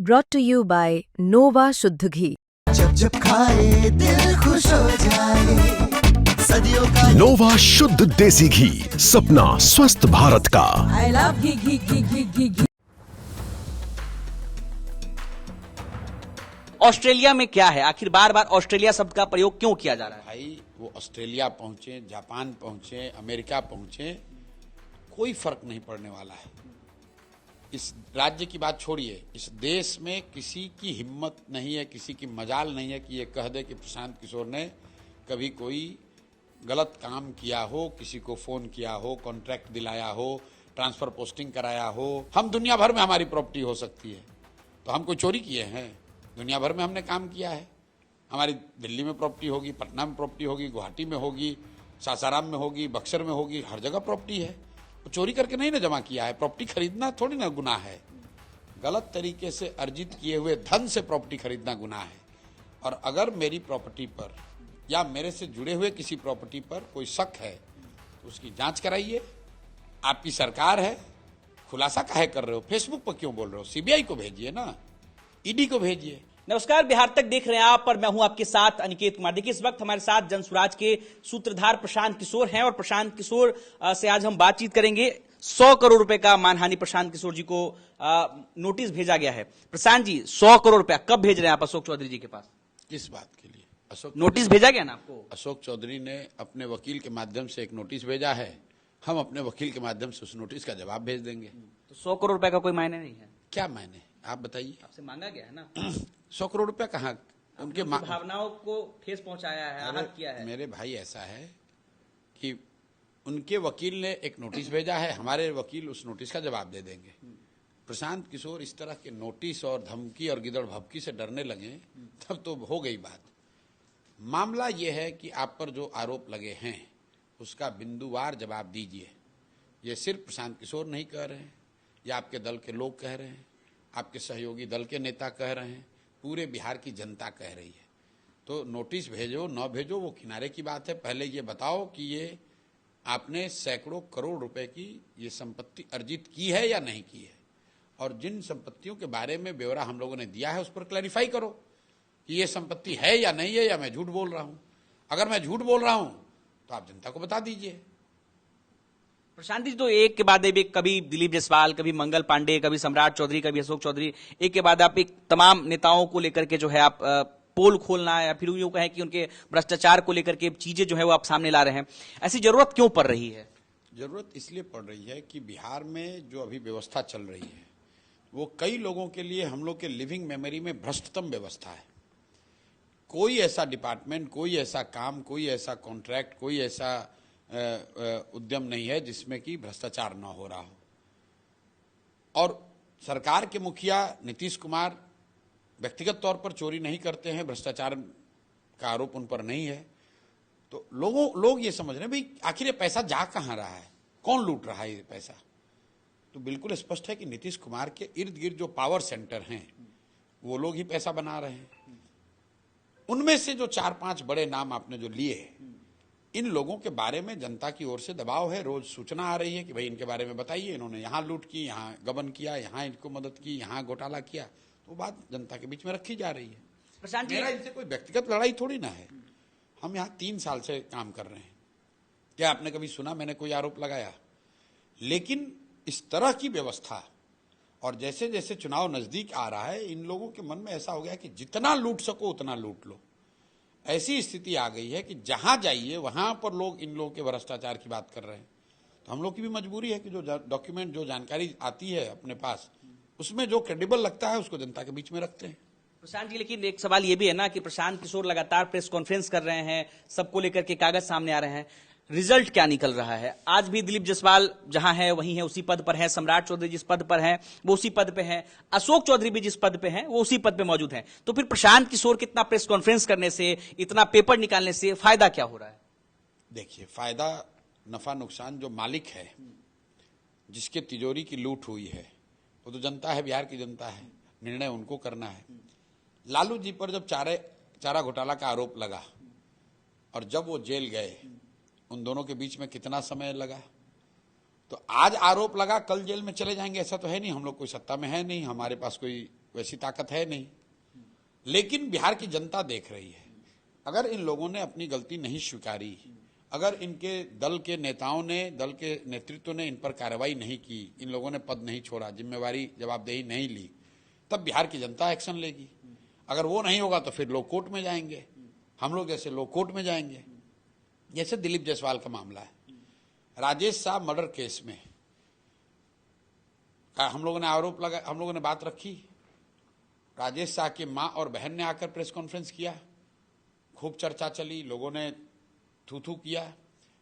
brought to you by Nova शुद्ध घी। जब जब खाए दिल खुश हो जाए, सदियों का नोवा शुद्ध देसी घी, सपना स्वस्थ भारत का। I love ghee ghee ghee ghee ghee ghee. Australia में क्या है, आखिर बार बार ऑस्ट्रेलिया शब्द का प्रयोग क्यों किया जा रहा है? भाई वो ऑस्ट्रेलिया पहुंचे, जापान पहुंचे, अमेरिका पहुंचे, कोई फर्क नहीं पड़ने वाला है। इस राज्य की बात छोड़िए, इस देश में किसी की हिम्मत नहीं है, किसी की मजाल नहीं है कि ये कह दे कि प्रशांत किशोर ने कभी कोई गलत काम किया हो, किसी को फोन किया हो, कॉन्ट्रैक्ट दिलाया हो, ट्रांसफर पोस्टिंग कराया हो। हम दुनिया भर में हमारी प्रॉपर्टी हो सकती है, तो हम कोई चोरी किए हैं? दुनिया भर में हमने काम किया है। हमारी दिल्ली में प्रॉपर्टी होगी, पटना में प्रॉपर्टी होगी, गुवाहाटी में होगी, सासाराम में होगी, बक्सर में होगी, हर जगह प्रॉपर्टी है। तो चोरी करके नहीं ना जमा किया है। प्रॉपर्टी खरीदना थोड़ी ना गुनाह है। गलत तरीके से अर्जित किए हुए धन से प्रॉपर्टी खरीदना गुनाह है। और अगर मेरी प्रॉपर्टी पर या मेरे से जुड़े हुए किसी प्रॉपर्टी पर कोई शक है तो उसकी जांच कराइए। आपकी सरकार है, खुलासा काहे कर रहे हो? फेसबुक पर क्यों बोल रहे हो? सीबीआई को भेजिए ना, ईडी को भेजिए। नमस्कार, बिहार तक देख रहे हैं आप, पर मैं हूं आपके साथ अनिकेत कुमार। देखिए, इस वक्त हमारे साथ जनसुराज के सूत्रधार प्रशांत किशोर हैं और प्रशांत किशोर से आज हम बातचीत करेंगे। 100 करोड़ रुपए का मानहानि प्रशांत किशोर जी को नोटिस भेजा गया है। प्रशांत जी, 100 करोड़ रुपया कब भेज रहे हैं आप अशोक चौधरी जी के पास? किस बात के लिए? अशोक नोटिस भेजा गया ना आपको? अशोक चौधरी ने अपने वकील के माध्यम से एक नोटिस भेजा है। हम अपने वकील के माध्यम से उस नोटिस का जवाब भेज देंगे। तो 100 करोड़ रुपए का कोई मायने नहीं है? क्या मायने, आप बताइए। आपसे मांगा गया है ना। 100 करोड़ रुपया कहाँ? उनके भावनाओं को ठेस पहुंचाया है, आहत किया है। मेरे भाई, ऐसा है कि उनके वकील ने एक नोटिस भेजा है, हमारे वकील उस नोटिस का जवाब दे देंगे। प्रशांत किशोर इस तरह के नोटिस और धमकी और गिदड़ भभकी से डरने लगे तब तो हो गई बात। मामला यह है कि आप पर जो आरोप लगे हैं उसका बिंदुवार जवाब दीजिए। ये सिर्फ प्रशांत किशोर नहीं कह रहे हैं, या आपके दल के लोग कह रहे हैं, आपके सहयोगी दल के नेता कह रहे हैं, पूरे बिहार की जनता कह रही है। तो नोटिस भेजो न भेजो वो किनारे की बात है। पहले ये बताओ कि ये आपने सैकड़ों करोड़ रुपए की ये संपत्ति अर्जित की है या नहीं की है, और जिन संपत्तियों के बारे में ब्यौरा हम लोगों ने दिया है उस पर क्लैरिफाई करो कि ये संपत्ति है या नहीं है, या मैं झूठ बोल रहा हूं। अगर मैं झूठ बोल रहा हूं तो आप जनता को बता दीजिए। प्रशांत जी, तो एक के बाद एक, कभी दिलीप जायसवाल, कभी मंगल पांडे, कभी सम्राट चौधरी, कभी अशोक चौधरी, एक के बाद आप एक तमाम नेताओं को लेकर के जो है आप पोल खोलना या फिर यूं कहें कि उनके भ्रष्टाचार को लेकर के चीजें जो है वो आप सामने ला रहे हैं। ऐसी जरूरत क्यों पड़ रही है? जरूरत इसलिए पड़ रही है कि बिहार में जो अभी व्यवस्था चल रही है वो कई लोगों के लिए हम लोग के लिविंग मेमोरी में भ्रष्टतम व्यवस्था है। कोई ऐसा डिपार्टमेंट, कोई ऐसा काम, कोई ऐसा कॉन्ट्रैक्ट, कोई ऐसा उद्यम नहीं है जिसमें कि भ्रष्टाचार न हो रहा हो। और सरकार के मुखिया नीतीश कुमार व्यक्तिगत तौर पर चोरी नहीं करते हैं, भ्रष्टाचार का आरोप उन पर नहीं है। तो लोग ये समझ रहे हैं भाई आखिर ये पैसा जा कहां रहा है, कौन लूट रहा है ये पैसा। तो बिल्कुल स्पष्ट है कि नीतीश कुमार के इर्द गिर्द जो पावर सेंटर हैं वो लोग ही पैसा बना रहे हैं। उनमें से जो 4-5 बड़े नाम आपने जो लिए, इन लोगों के बारे में जनता की ओर से दबाव है। रोज सूचना आ रही है कि भाई इनके बारे में बताइए, इन्होंने यहाँ लूट की, यहाँ गबन किया, यहाँ इनको मदद की, यहाँ घोटाला किया। तो बात जनता के बीच में रखी जा रही है। प्रशांत जी, मेरा इनसे कोई व्यक्तिगत लड़ाई थोड़ी ना है। हम यहाँ 3 साल से काम कर रहे हैं। क्या आपने कभी सुना मैंने कोई आरोप लगाया? लेकिन इस तरह की व्यवस्था, और जैसे जैसे चुनाव नजदीक आ रहा है इन लोगों के मन में ऐसा हो गया कि जितना लूट सको उतना लूट लो। ऐसी स्थिति आ गई है कि जहां जाइए वहां पर लोग इन लोगों के भ्रष्टाचार की बात कर रहे हैं। तो हम लोग की भी मजबूरी है कि जो डॉक्यूमेंट, जो जानकारी आती है अपने पास, उसमें जो क्रेडिबल लगता है उसको जनता के बीच में रखते हैं। प्रशांत जी, लेकिन एक सवाल ये भी है ना कि प्रशांत किशोर लगातार प्रेस कॉन्फ्रेंस कर रहे हैं, सबको लेकर के कागज सामने आ रहे हैं, रिजल्ट क्या निकल रहा है? आज भी दिलीप जायसवाल जहां है वहीं है, उसी पद पर है। सम्राट चौधरी जिस पद पर है वो उसी पद पे है। अशोक चौधरी भी जिस पद पे है वो उसी पद पे मौजूद है। तो फिर प्रशांत किशोर कितना प्रेस कॉन्फ्रेंस करने से, इतना पेपर निकालने से फायदा क्या हो रहा है? देखिए, फायदा, नफा नुकसान जो मालिक है, जिसके तिजोरी की लूट हुई है, वो तो जनता है, बिहार की जनता है। निर्णय उनको करना है। लालू जी पर जब चारा घोटाला का आरोप लगा और जब वो जेल गए, उन दोनों के बीच में कितना समय लगा? तो आज आरोप लगा, कल जेल में चले जाएंगे ऐसा तो है नहीं। हम लोग कोई सत्ता में है नहीं, हमारे पास कोई वैसी ताकत है नहीं। लेकिन बिहार की जनता देख रही है, अगर इन लोगों ने अपनी गलती नहीं स्वीकारी, अगर इनके दल के नेताओं ने, दल के नेतृत्व ने इन पर कार्रवाई नहीं की, इन लोगों ने पद नहीं छोड़ा, जिम्मेवारी जवाबदेही नहीं ली, तब बिहार की जनता एक्शन लेगी। अगर वो नहीं होगा तो फिर लोग कोर्ट में जाएंगे, हम लोग जैसे लोग कोर्ट में जाएंगे। जैसे दिलीप जायसवाल का मामला है, राजेश साहब मर्डर केस में हम लोगों ने आरोप लगा, हम लोगों ने बात रखी, राजेश शाह की मां और बहन ने आकर प्रेस कॉन्फ्रेंस किया, खूब चर्चा चली, लोगों ने थू थू किया,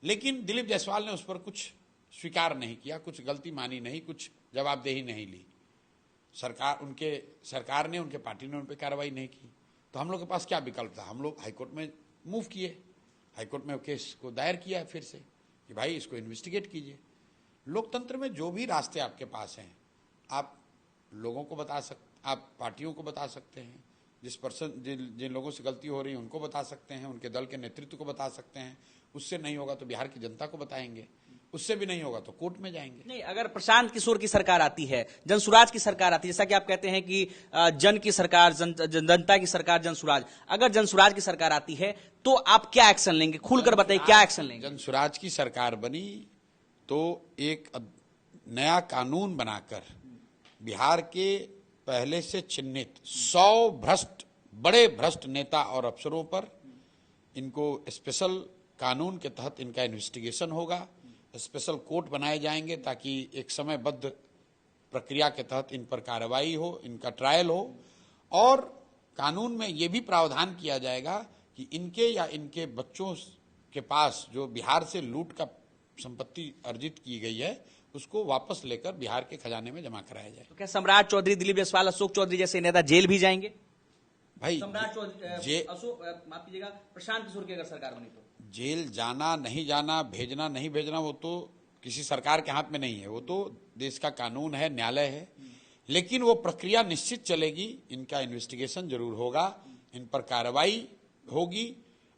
लेकिन दिलीप जायसवाल ने उस पर कुछ स्वीकार नहीं किया, कुछ गलती मानी नहीं, कुछ जवाबदेही नहीं ली। सरकार ने, उनके पार्टी ने उन पर कार्रवाई नहीं की, तो हम लोग के पास क्या विकल्प था? हम लोग हाईकोर्ट में मूव किए, हाईकोर्ट में केस को दायर किया फिर से कि भाई इसको इन्वेस्टिगेट कीजिए। लोकतंत्र में जो भी रास्ते आपके पास हैं, आप लोगों को बता सकते, आप पार्टियों को बता सकते हैं, जिन लोगों से गलती हो रही है उनको बता सकते हैं, उनके दल के नेतृत्व को बता सकते हैं। उससे नहीं होगा तो बिहार की जनता को बताएंगे, उससे भी नहीं होगा तो कोर्ट में जाएंगे। नहीं, अगर प्रशांत किशोर की सरकार आती है, जनसुराज की सरकार आती है, जैसा कि आप कहते हैं कि जन की सरकार, जनता की सरकार, जनसुराज, अगर जनसुराज की सरकार आती है तो आप क्या एक्शन लेंगे? खुलकर बताइए, क्या एक्शन लेंगे? जनसुराज की सरकार बनी तो एक नया कानून बनाकर बिहार के पहले से चिन्हित 100 बड़े भ्रष्ट नेता और अफसरों पर इनको स्पेशल कानून के तहत इनका इन्वेस्टिगेशन होगा, स्पेशल कोर्ट बनाए जाएंगे ताकि एक समयबद्ध प्रक्रिया के तहत इन पर कार्रवाई हो, इनका ट्रायल हो। और कानून में ये भी प्रावधान किया जाएगा कि इनके या इनके बच्चों के पास जो बिहार से लूट का संपत्ति अर्जित की गई है उसको वापस लेकर बिहार के खजाने में जमा कराया जाए। तो क्या सम्राट चौधरी, दिलीप जायसवाल, अशोक चौधरी जैसे नेता जेल भी जाएंगे? भाई सम्राट चौधरी, अशोक, माफ कीजिएगा, प्रशांत किशोर की अगर सरकार बनी तो जेल जाना, नहीं जाना, भेजना, नहीं भेजना, वो तो किसी सरकार के हाथ में नहीं है, वो तो देश का कानून है, न्यायालय है। लेकिन वो प्रक्रिया निश्चित चलेगी, इनका इन्वेस्टिगेशन जरूर होगा, इन पर कार्रवाई होगी।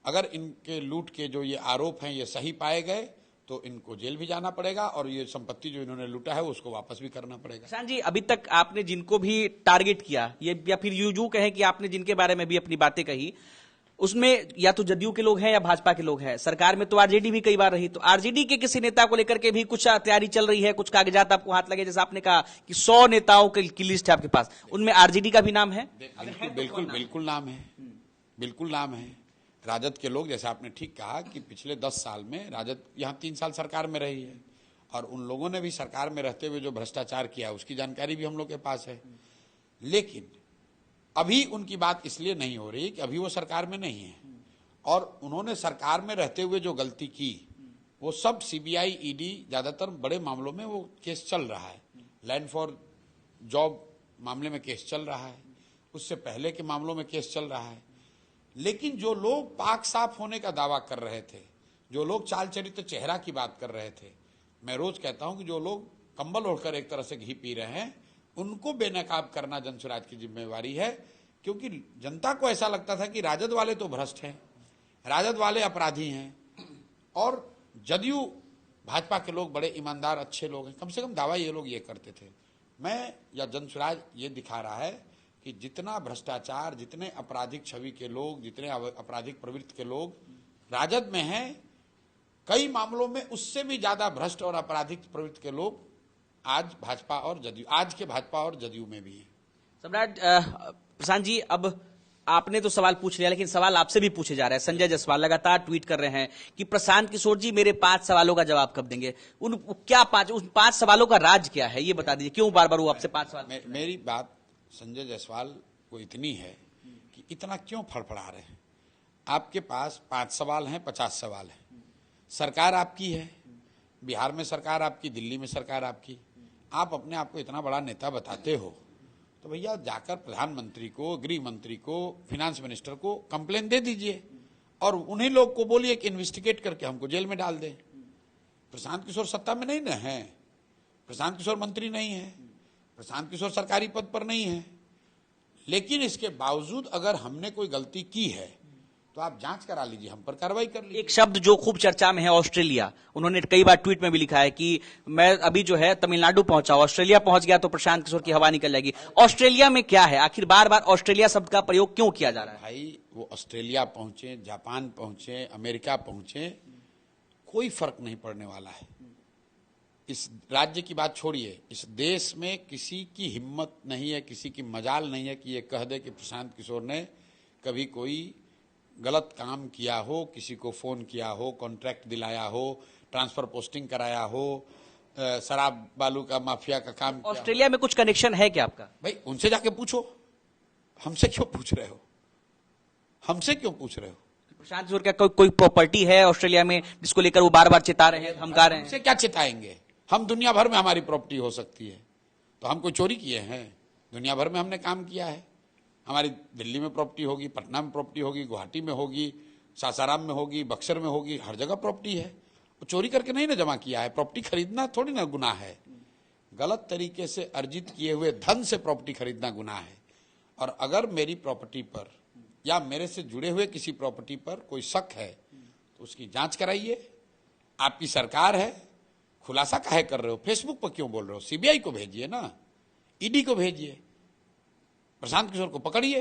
अगर इनके लूट के जो ये आरोप हैं ये सही पाए गए तो इनको जेल भी जाना पड़ेगा और ये संपत्ति जो इन्होंने लूटा है उसको वापस भी करना पड़ेगा। प्रशांत जी, अभी तक आपने जिनको भी टारगेट किया, ये या फिर यूं कहें कि आपने जिनके बारे में भी अपनी बातें कही, उसमें या तो जदयू के लोग हैं या भाजपा के लोग हैं। सरकार में तो आरजेडी भी कई बार रही, तो आरजेडी के किसी नेता को लेकर के भी कुछ तैयारी चल रही है, कुछ कागजात आपको हाथ लगे? जैसे आपने कहा कि 100 नेताओं की लिस्ट है आपके पास, उनमें आरजेडी का भी नाम है? बिल्कुल नाम है, बिल्कुल नाम है। राजद के लोग, जैसे आपने ठीक कहा कि पिछले 10 साल में राजद यहाँ 3 साल सरकार में रही है और उन लोगों ने भी सरकार में रहते हुए जो भ्रष्टाचार किया उसकी जानकारी भी हम लोग के पास है। लेकिन अभी उनकी बात इसलिए नहीं हो रही कि अभी वो सरकार में नहीं है और उन्होंने सरकार में रहते हुए जो गलती की वो सब सीबीआई, ईडी, ज्यादातर बड़े मामलों में वो केस चल रहा है। लैंड फॉर जॉब मामले में केस चल रहा है, उससे पहले के मामलों में केस चल रहा है। लेकिन जो लोग पाक साफ होने का दावा कर रहे थे, जो लोग चाल चरित्र चेहरा की बात कर रहे थे, मैं रोज कहता हूं कि जो लोग कंबल ओढ़कर एक तरह से घी पी रहे हैं उनको बेनकाब करना जनसुराज की जिम्मेवारी है। क्योंकि जनता को ऐसा लगता था कि राजद वाले तो भ्रष्ट हैं, राजद वाले अपराधी हैं और जदयू भाजपा के लोग बड़े ईमानदार अच्छे लोग हैं, कम से कम दावा ये लोग ये करते थे। मैं या जनसुराज ये दिखा रहा है कि जितना भ्रष्टाचार, जितने आपराधिक छवि के लोग, जितने आपराधिक प्रवृत्ति के लोग राजद में हैं, कई मामलों में उससे भी ज्यादा भ्रष्ट और आपराधिक प्रवृत्ति के लोग आज भाजपा और जदयू, आज के भाजपा और जदयू में भी हैं। सम्राट, प्रशांत जी, अब आपने तो सवाल पूछ लिया, लेकिन सवाल आपसे भी पूछे जा रहे हैं। संजय जायसवाल लगातार ट्वीट कर रहे हैं कि प्रशांत किशोर जी मेरे 5 सवालों का जवाब कब देंगे? उन 5 सवालों का राज क्या है, ये बता दीजिए। क्यों बार बार वो आपसे 5 सवाल? मेरी बात संजय जायसवाल को इतनी है कि इतना क्यों फड़फड़ा रहे हैं? आपके पास 5 सवाल हैं, 50 सवाल हैं। सरकार आपकी है, बिहार में सरकार आपकी, दिल्ली में सरकार आपकी। आप अपने आप को इतना बड़ा नेता बताते हो तो भैया जाकर प्रधानमंत्री को, गृह मंत्री को, फिनांस मिनिस्टर को कंप्लेन दे दीजिए और उन्हीं लोग को बोलिए कि इन्वेस्टिगेट करके हमको जेल में डाल दें। प्रशांत किशोर सत्ता में नहीं न है, प्रशांत किशोर मंत्री नहीं है, प्रशांत किशोर सरकारी पद पर नहीं है। लेकिन इसके बावजूद अगर हमने कोई गलती की है तो आप जांच करा लीजिए, हम पर कार्रवाई कर लीजिए। एक शब्द जो खूब चर्चा में है ऑस्ट्रेलिया, उन्होंने कई बार ट्वीट में भी लिखा है कि मैं अभी जो है तमिलनाडु पहुंचा, ऑस्ट्रेलिया पहुंच गया तो प्रशांत किशोर की हवा निकल जाएगी। ऑस्ट्रेलिया में क्या है, आखिर बार बार ऑस्ट्रेलिया शब्द का प्रयोग क्यों किया जा रहा है? भाई वो ऑस्ट्रेलिया पहुंचे, जापान पहुंचे, अमेरिका पहुंचे, कोई फर्क नहीं पड़ने वाला है। इस राज्य की बात छोड़िए, इस देश में किसी की हिम्मत नहीं है, किसी की मजाल नहीं है कि ये कह दे कि प्रशांत किशोर ने कभी कोई गलत काम किया हो, किसी को फोन किया हो, कॉन्ट्रैक्ट दिलाया हो, ट्रांसफर पोस्टिंग कराया हो, शराब बालू का माफिया का काम किया। ऑस्ट्रेलिया में कुछ कनेक्शन है क्या आपका? भाई उनसे जाके पूछो, हमसे क्यों पूछ रहे हो? हमसे क्यों पूछ रहे हो? प्रशांत किशोर का कोई प्रॉपर्टी है ऑस्ट्रेलिया में जिसको लेकर वो बार बार चिता रहे हैं, धमका रहे हैं? हमसे क्या चिताएंगे? हम दुनिया भर में हमारी प्रॉपर्टी हो सकती है, तो हम कोई चोरी किए हैं? दुनिया भर में हमने काम किया है। हमारी दिल्ली में प्रॉपर्टी होगी, पटना में प्रॉपर्टी होगी, गुवाहाटी में होगी, सासाराम में होगी, बक्सर में होगी, हर जगह प्रॉपर्टी है। वो चोरी करके नहीं ना जमा किया है। प्रॉपर्टी खरीदना थोड़ी ना गुनाह है, गलत तरीके से अर्जित किए हुए धन से प्रॉपर्टी खरीदना गुनाह है। और अगर मेरी प्रॉपर्टी पर या मेरे से जुड़े हुए किसी प्रॉपर्टी पर कोई शक है तो उसकी जांच कराइए। आपकी सरकार है, खुलासा काहे कर रहे हो? फेसबुक पर क्यों बोल रहे हो? सीबीआई को भेजिए ना, ईडी को भेजिए, प्रशांत किशोर को पकड़िए।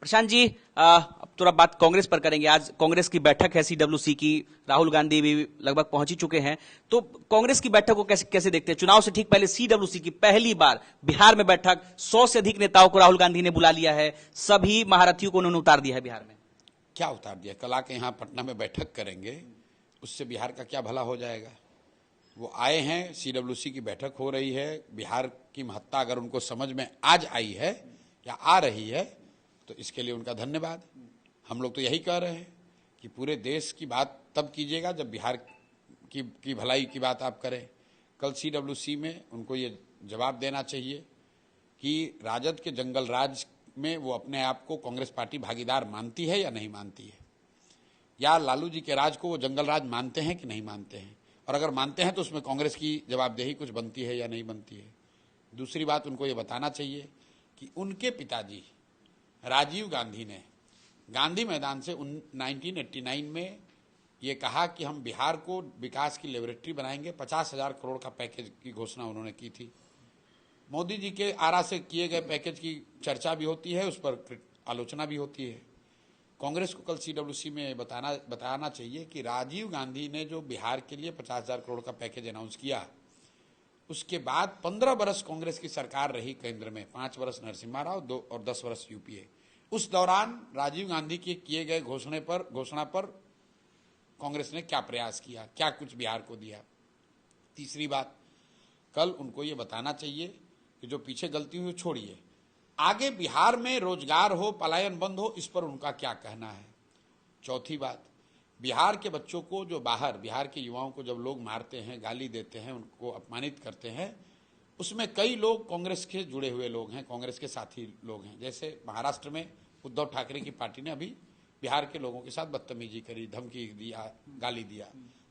प्रशांत जी, अब थोड़ा बात कांग्रेस पर करेंगे। आज कांग्रेस की बैठक है सीडब्ल्यूसी की, राहुल गांधी भी लगभग पहुंच ही चुके हैं, तो कांग्रेस की बैठक को कैसे देखते हैं? चुनाव से ठीक पहले सीडब्ल्यूसी की पहली बार बिहार में बैठक, 100 से अधिक नेताओं को राहुल गांधी ने बुला लिया है, सभी महारथियों को उन्होंने उतार दिया है बिहार में। क्या उतार दिया? कल आके यहाँ पटना में बैठक करेंगे, उससे बिहार का क्या भला हो जाएगा? वो आए हैं, सीडब्ल्यूसी की बैठक हो रही है, बिहार की महत्ता अगर उनको समझ में आज आई है या आ रही है तो इसके लिए उनका धन्यवाद। हम लोग तो यही कह रहे हैं कि पूरे देश की बात तब कीजिएगा जब बिहार की भलाई की बात आप करें। कल सीडब्ल्यूसी में उनको ये जवाब देना चाहिए कि राजद के जंगल राज में वो अपने आप को कांग्रेस पार्टी भागीदार मानती है या नहीं मानती है, या लालू जी के राज को वो जंगल राज मानते हैं कि नहीं मानते हैं, और अगर मानते हैं तो उसमें कांग्रेस की जवाबदेही कुछ बनती है या नहीं बनती है। दूसरी बात, उनको ये बताना चाहिए कि उनके पिताजी राजीव गांधी ने गांधी मैदान से 1989 में ये कहा कि हम बिहार को विकास की लेबोरेटरी बनाएंगे। 50,000 करोड़ का पैकेज की घोषणा उन्होंने की थी। मोदी जी के आरा से किए गए पैकेज की चर्चा भी होती है, उस पर आलोचना भी होती है। कांग्रेस को कल सीडब्ल्यूसी में बताना चाहिए कि राजीव गांधी ने जो बिहार के लिए 50,000 करोड़ का पैकेज अनाउंस किया, उसके बाद 15 वर्ष कांग्रेस की सरकार रही केंद्र में, 5 वर्ष नरसिम्हा राव और 10 वर्ष यूपीए। उस दौरान राजीव गांधी के किए गए घोषणा पर कांग्रेस ने क्या प्रयास किया, क्या कुछ बिहार को दिया। तीसरी बात, कल उनको ये बताना चाहिए कि जो पीछे गलती हुई छोड़िए, आगे बिहार में रोजगार हो, पलायन बंद हो, इस पर उनका क्या कहना है। चौथी बात, बिहार के बच्चों को जो बाहर, बिहार के युवाओं को जब लोग मारते हैं, गाली देते हैं, उनको अपमानित करते हैं, उसमें कई लोग कांग्रेस के जुड़े हुए लोग हैं, कांग्रेस के साथी लोग हैं। जैसे महाराष्ट्र में उद्धव ठाकरे की पार्टी ने अभी बिहार के लोगों के साथ बदतमीजी करी, धमकी दिया, गाली दिया।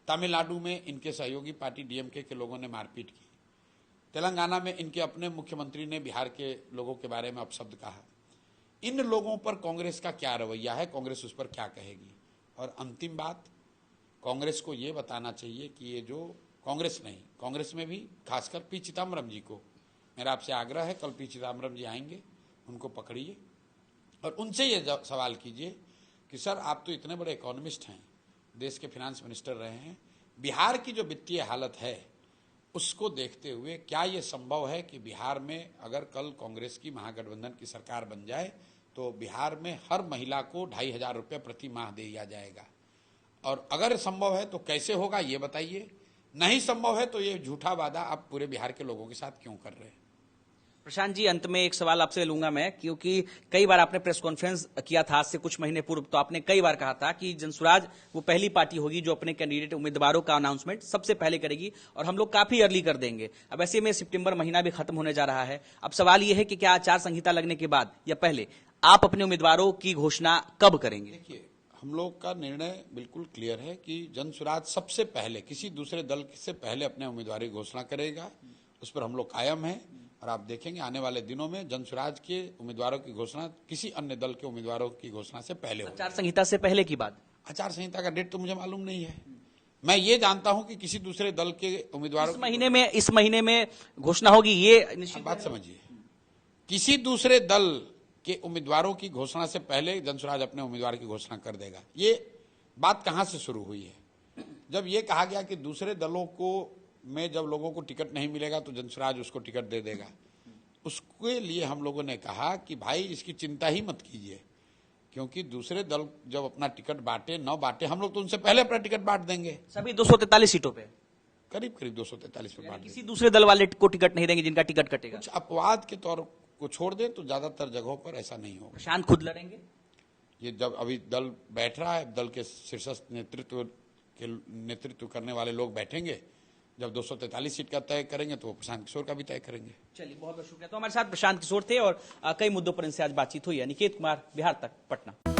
तमिलनाडु में इनके सहयोगी पार्टी डीएमके के लोगों ने मारपीट की। तेलंगाना में इनके अपने मुख्यमंत्री ने बिहार के लोगों के बारे में अपशब्द कहा। इन लोगों पर कांग्रेस का क्या रवैया है, कांग्रेस उस पर क्या कहेगी। और अंतिम बात, कांग्रेस को ये बताना चाहिए कि ये जो कांग्रेस नहीं, कांग्रेस में भी खासकर पी चिदम्बरम जी को मेरा आपसे आग्रह है, कल पी चिदम्बरम जी आएंगे, उनको पकड़िए और उनसे ये सवाल कीजिए कि सर आप तो इतने बड़े इकोनॉमिस्ट हैं, देश के फाइनेंस मिनिस्टर रहे हैं, बिहार की जो वित्तीय हालत है उसको देखते हुए क्या ये संभव है कि बिहार में अगर कल कांग्रेस की महागठबंधन की सरकार बन जाए तो बिहार में हर महिला को 2,500 रुपये प्रति माह दिया जाएगा, और अगर संभव है तो कैसे होगा ये बताइए। नहीं संभव है तो ये झूठा वादा आप पूरे बिहार के लोगों के साथ क्यों कर रहे हैं। प्रशांत जी, अंत में एक सवाल आपसे लूंगा मैं, क्योंकि कई बार आपने प्रेस कॉन्फ्रेंस किया था आज से कुछ महीने पूर्व, तो आपने कई बार कहा था कि जनसुराज वो पहली पार्टी होगी जो अपने कैंडिडेट उम्मीदवारों का अनाउंसमेंट सबसे पहले करेगी, और हम लोग काफी अर्ली कर देंगे। अब ऐसे में सितंबर महीना भी खत्म होने जा रहा है। अब सवाल यह है कि क्या आचार संहिता लगने के बाद या पहले आप अपने उम्मीदवारों की घोषणा कब करेंगे? देखिए, हम लोग का निर्णय बिल्कुल क्लियर है कि जनसुराज सबसे पहले, किसी दूसरे दल से पहले अपने उम्मीदवारी घोषणा करेगा। उस पर हम लोग कायम हैं। और आप देखेंगे आने वाले दिनों में जनसुराज के उम्मीदवारों की घोषणा किसी अन्य दल के उम्मीदवारों की घोषणा से पहले होगी। आचार संहिता से पहले की बात। आचार संहिता का डेट तो मुझे मालूम नहीं है। मैं ये जानता हूं कि किसी दूसरे दल के उम्मीदवारों इस महीने में घोषणा होगी, ये निश्चित बात समझिए। किसी दूसरे दल के उम्मीदवारों की घोषणा से पहले जनसुराज अपने उम्मीदवार की घोषणा कर देगा। ये बात कहां से शुरू हुई है? जब ये कहा गया कि दूसरे दलों को में जब लोगों को टिकट नहीं मिलेगा तो जनसुराज उसको टिकट दे देगा। उसके लिए हम लोगों ने कहा कि भाई इसकी चिंता ही मत कीजिए, क्योंकि दूसरे दल जब अपना टिकट बांटे न बांटे, हम लोग तो उनसे पहले अपना टिकट बांट देंगे। सभी 243 सीटों पे करीब 243 पे बांट किसी दूसरे दल वाले को टिकट नहीं देंगे जिनका टिकट कटेगा। कुछ अपवाद के तौर को छोड़ दें तो ज्यादातर जगहों पर ऐसा नहीं होगा। प्रशांत खुद लड़ेंगे। ये जब अभी दल बैठ रहा है, दल के शीर्षस्थ नेतृत्व करने वाले लोग बैठेंगे, जब 243 सीट का तय करेंगे तो वो प्रशांत किशोर का भी तय करेंगे। चलिए, बहुत बहुत शुक्रिया। तो हमारे साथ प्रशांत किशोर थे और कई मुद्दों पर इनसे आज बातचीत हुई है। निकेत कुमार, बिहार तक, पटना।